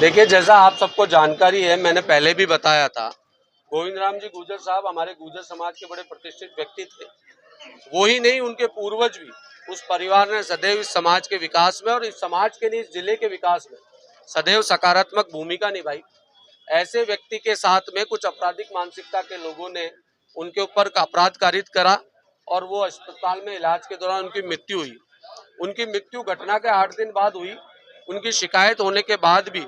देखिए, जैसा आप सबको जानकारी है, मैंने पहले भी बताया था, गोविंद राम जी गुर्जर साहब हमारे गुर्जर समाज के बड़े प्रतिष्ठित व्यक्ति थे। वो ही नहीं, उनके पूर्वज भी। उस परिवार ने सदैव इस समाज के विकास में और इस समाज के लिए इस जिले के विकास में सदैव सकारात्मक भूमिका निभाई। ऐसे व्यक्ति के साथ में कुछ आपराधिक मानसिकता के लोगों ने उनके ऊपर अपराध कारित करा और वो अस्पताल में इलाज के दौरान उनकी मृत्यु हुई। उनकी मृत्यु घटना के 8 दिन बाद हुई। उनकी शिकायत होने के बाद भी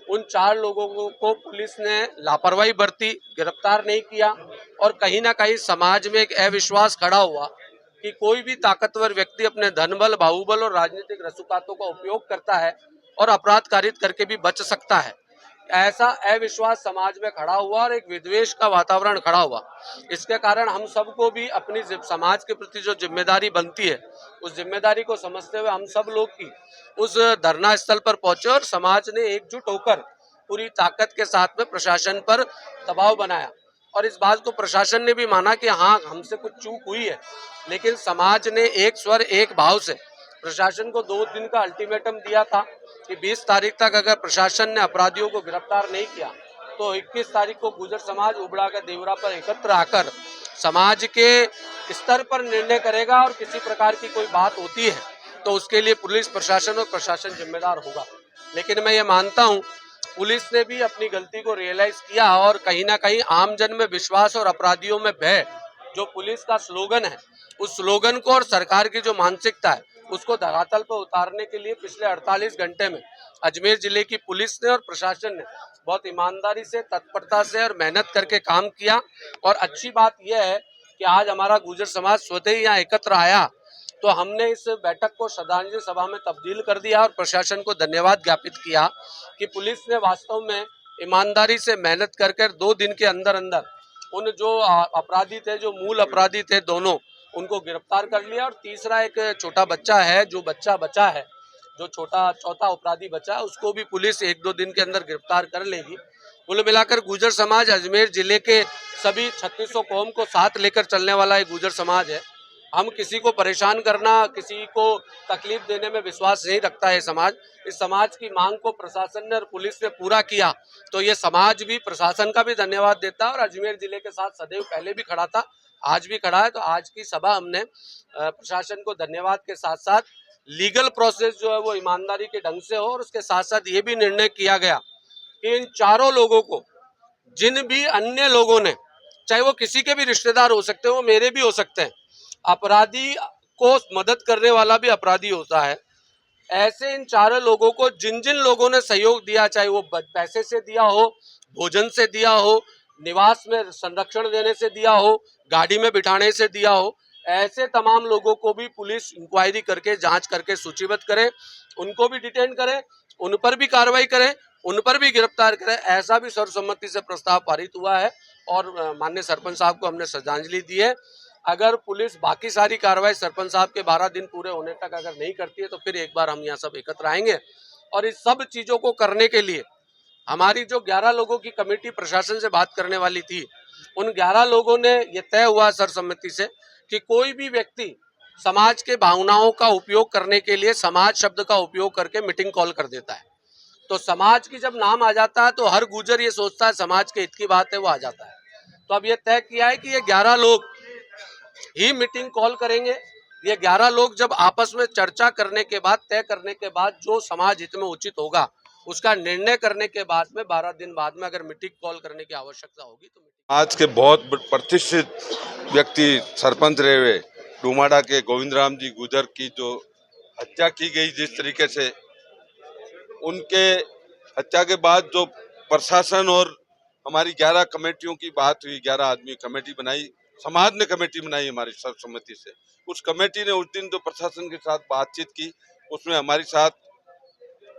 उन 4 लोगों को पुलिस ने लापरवाही बरती, गिरफ्तार नहीं किया और कहीं ना कहीं समाज में एक अविश्वास खड़ा हुआ कि कोई भी ताकतवर व्यक्ति अपने धनबल, बाहुबल और राजनीतिक रसूखातों का उपयोग करता है और अपराध कारित करके भी बच सकता है। ऐसा अविश्वास समाज में खड़ा हुआ और एक विद्वेष का वातावरण खड़ा हुआ। इसके कारण हम सबको भी अपनी समाज के प्रति जो जिम्मेदारी बनती है, उस जिम्मेदारी को समझते हुए हम सब लोग की उस धरना स्थल पर पहुंचे और समाज ने एकजुट होकर पूरी ताकत के साथ में प्रशासन पर दबाव बनाया और इस बात को प्रशासन ने भी माना कि हाँ, हमसे कुछ चूक हुई है। लेकिन समाज ने एक स्वर एक भाव से प्रशासन को 2 दिन का अल्टीमेटम दिया था कि 20 तारीख तक अगर प्रशासन ने अपराधियों को गिरफ्तार नहीं किया तो 21 तारीख को गुर्जर समाज उबड़ा का देवरा पर एकत्र आकर समाज के स्तर पर निर्णय करेगा और किसी प्रकार की कोई बात होती है तो उसके लिए पुलिस प्रशासन और प्रशासन जिम्मेदार होगा। लेकिन मैं ये मानता हूँ पुलिस ने भी अपनी गलती को रियलाइज किया और कहीं ना कहीं आमजन में विश्वास और अपराधियों में भय, जो पुलिस का स्लोगन है, उस स्लोगन को और सरकार की जो मानसिकता है उसको धरातल पर उतारने के लिए पिछले 48 घंटे में अजमेर जिले की पुलिस ने और प्रशासन ने बहुत ईमानदारी से, तत्परता से और मेहनत करके काम किया। और अच्छी बात यह है कि आज हमारा गुर्जर समाज स्वतः ही यहाँ एकत्र आया तो हमने इस बैठक को श्रद्धांजलि सभा में तब्दील कर दिया और प्रशासन को धन्यवाद ज्ञापित किया कि पुलिस ने वास्तव में ईमानदारी से मेहनत कर 2 दिन के अंदर अंदर उन जो अपराधी थे, जो मूल अपराधी थे दोनों, उनको गिरफ्तार कर लिया। और तीसरा एक छोटा बच्चा है, जो बच्चा बचा है, जो चौथा अपराधी बचा है, उसको भी पुलिस 1-2 दिन के अंदर गिरफ्तार कर लेगी। कुल मिलाकर गुर्जर समाज अजमेर जिले के सभी 3600 कौम को साथ लेकर चलने वाला एक गुर्जर समाज है। हम किसी को परेशान करना, किसी को तकलीफ देने में विश्वास नहीं रखता है समाज। इस समाज की मांग को प्रशासन ने और पुलिस ने पूरा किया तो ये समाज भी प्रशासन का भी धन्यवाद देता है और अजमेर जिले के साथ सदैव पहले भी खड़ा था, आज भी खड़ा है। तो आज की सभा हमने प्रशासन को धन्यवाद के साथ साथ लीगल प्रोसेस जो है वो ईमानदारी के ढंग से हो और उसके साथ साथ ये भी निर्णय किया गया कि इन 4 लोगों को, जिन भी अन्य लोगों ने, चाहे वो किसी के भी रिश्तेदार हो सकते हैं, वो मेरे भी हो सकते हैं, अपराधी को मदद करने वाला भी अपराधी होता है, ऐसे इन 4 लोगों को जिन जिन लोगों ने सहयोग दिया, चाहे वो पैसे से दिया हो, भोजन से दिया हो, निवास में संरक्षण देने से दिया हो, गाड़ी में बिठाने से दिया हो, ऐसे तमाम लोगों को भी पुलिस इंक्वायरी करके जांच करके सूचीबद्ध करे, उनको भी डिटेन करे, उन पर भी कार्रवाई करे, उन पर भी गिरफ्तार करे। ऐसा भी सर्वसम्मति से प्रस्ताव पारित हुआ है और माननीय सरपंच साहब को हमने श्रद्धांजलि दी है। अगर पुलिस बाकी सारी कार्रवाई सरपंच साहब के 12 दिन पूरे होने तक अगर नहीं करती है तो फिर एक बार हम यहाँ सब एकत्र आएंगे और इस सब चीजों को करने के लिए हमारी जो 11 लोगों की कमेटी प्रशासन से बात करने वाली थी, उन 11 लोगों ने ये तय हुआ सर्वसम्मति से कि कोई भी व्यक्ति समाज के भावनाओं का उपयोग करने के लिए समाज शब्द का उपयोग करके मीटिंग कॉल कर देता है। तो समाज की जब नाम आ जाता है तो हर गुर्जर ये सोचता है समाज के हित की बात है, वो आ जाता है। तो अब ये तय किया है कि ये 11 लोग ही मीटिंग कॉल करेंगे। ये 11 लोग जब आपस में चर्चा करने के बाद, तय करने के बाद जो समाज हित में उचित होगा उसका निर्णय करने के बाद में 12 दिन बाद में अगर मीटिंग कॉल करने की आवश्यकता होगी तो आज के बहुत प्रतिष्ठित व्यक्ति सरपंच रहे हुए डुमाडा के गोविंद राम जी गुर्जर की जो हत्या की गई, जिस तरीके से उनके हत्या के बाद जो प्रशासन और हमारी 11 कमेटियों की बात हुई, 11 आदमी कमेटी बनाई, समाज ने कमेटी बनाई हमारी सर्वसम्मति से। उस कमेटी ने उस दिन जो प्रशासन के साथ बातचीत की उसमें हमारे साथ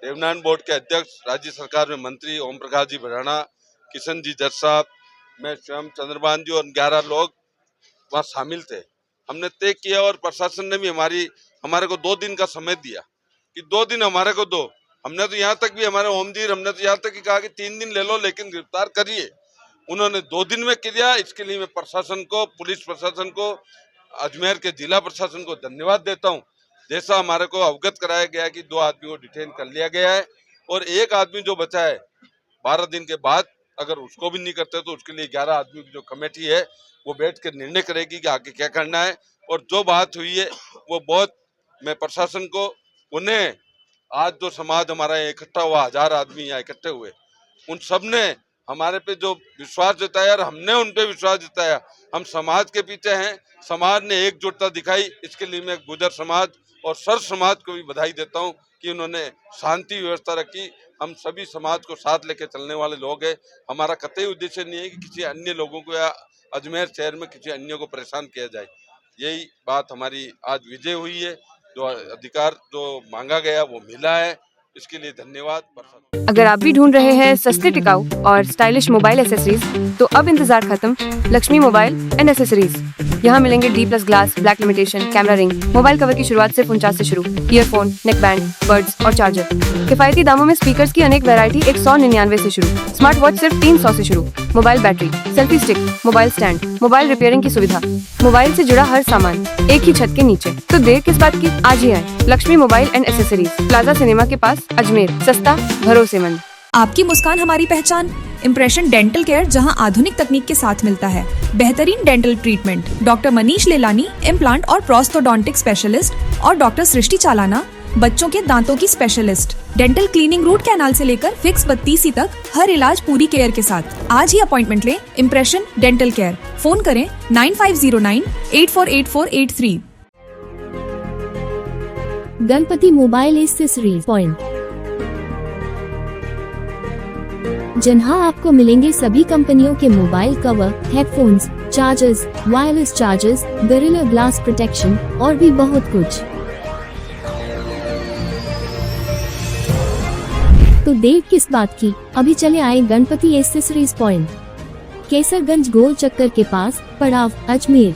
देवनान बोर्ड के अध्यक्ष, राज्य सरकार में मंत्री ओम प्रकाश जी भराना, किशन जी जज साहब, मैं स्वयं चंद्रभान जी और 11 लोग वहाँ शामिल थे। हमने तय किया और प्रशासन ने भी हमारे को 2 दिन का समय दिया कि 2 दिन हमारे को दो। हमने तो यहाँ तक भी, हमारे ओम जी, हमने तो यहाँ तक ही कहा कि 3 दिन ले लो लेकिन गिरफ्तार करिए। उन्होंने 2 दिन में किया। इसके लिए मैं प्रशासन को, पुलिस प्रशासन को, अजमेर के जिला प्रशासन को धन्यवाद देता हूँ। जैसा हमारे को अवगत कराया गया कि 2 आदमी को डिटेन कर लिया गया है और एक आदमी जो बचा है 12 दिन के बाद, अगर उसको भी नहीं करते तो उसके लिए 11 आदमी की जो कमेटी है वो बैठ कर निर्णय करेगी कि आगे क्या करना है। और जो बात हुई है वो बहुत, मैं प्रशासन को, उन्हें आज जो समाज हमारा यहाँ इकट्ठा हुआ, 1000 आदमी यहाँ इकट्ठे हुए, उन सब ने हमारे पे जो विश्वास जताया और हमने उन पे विश्वास जताया, हम समाज के पीछे हैं, समाज ने एकजुटता दिखाई, इसके लिए मैं गुर्जर समाज और सर समाज को भी बधाई देता हूं कि उन्होंने शांति व्यवस्था रखी। हम सभी समाज को साथ लेके चलने वाले लोग हैं। हमारा कतई उद्देश्य नहीं है कि किसी अन्य लोगों को या अजमेर शहर में किसी अन्य को परेशान किया जाए। यही बात हमारी आज विजय हुई है। जो अधिकार जो मांगा गया वो मिला है, इसके लिए धन्यवाद। अगर आप भी ढूंढ रहे हैं सस्ते, टिकाऊ और स्टाइलिश मोबाइल एसेसरीज, तो अब इंतजार खत्म। Lakshmi mobile and accessories. यहाँ मिलेंगे D+ glass, black limitation, camera ring, mobile cover की शुरुआत सिर्फ 49 से शुरू, ईयरफोन, नेक बैंड, बड्स और चार्जर। किफायती दामों में स्पीकर्स की अनेक वैरायटी 199 से शुरू, स्मार्ट वॉच सिर्फ 300 से शुरू, mobile battery, selfie stick, mobile stand, mobile repairing की सुविधा, मोबाइल से जुड़ा हर सामान एक ही छत के नीचे। तो देर किस बात की, आज ही आए Lakshmi mobile and accessories, plaza cinema के पास, अजमेर। सस्ता, भरोसेमंद। आपकी मुस्कान हमारी पहचान। इम्प्रेशन डेंटल केयर, जहां आधुनिक तकनीक के साथ मिलता है बेहतरीन dental treatment. Doctor Manish Lelani, implant और प्रोस्थोडोंटिक स्पेशलिस्ट, और डॉक्टर सृष्टि चालाना, बच्चों के दांतों की specialist. Dental cleaning, root canal से लेकर फिक्स बत्तीसी तक, हर इलाज पूरी केयर के साथ। आज ही अपॉइंटमेंट लें। Impression dental care. फोन करें 9509848483। गणपति मोबाइल एसेसरीज पॉइंट, जहां आपको मिलेंगे सभी कंपनियों के mobile cover, headphones, chargers, wireless chargers, gorilla glass protection और भी बहुत कुछ। तो देर किस बात की, अभी चले आए गणपति एसेसरीज पॉइंट, केसरगंज गोल चक्कर के पास, पड़ाव, अजमेर।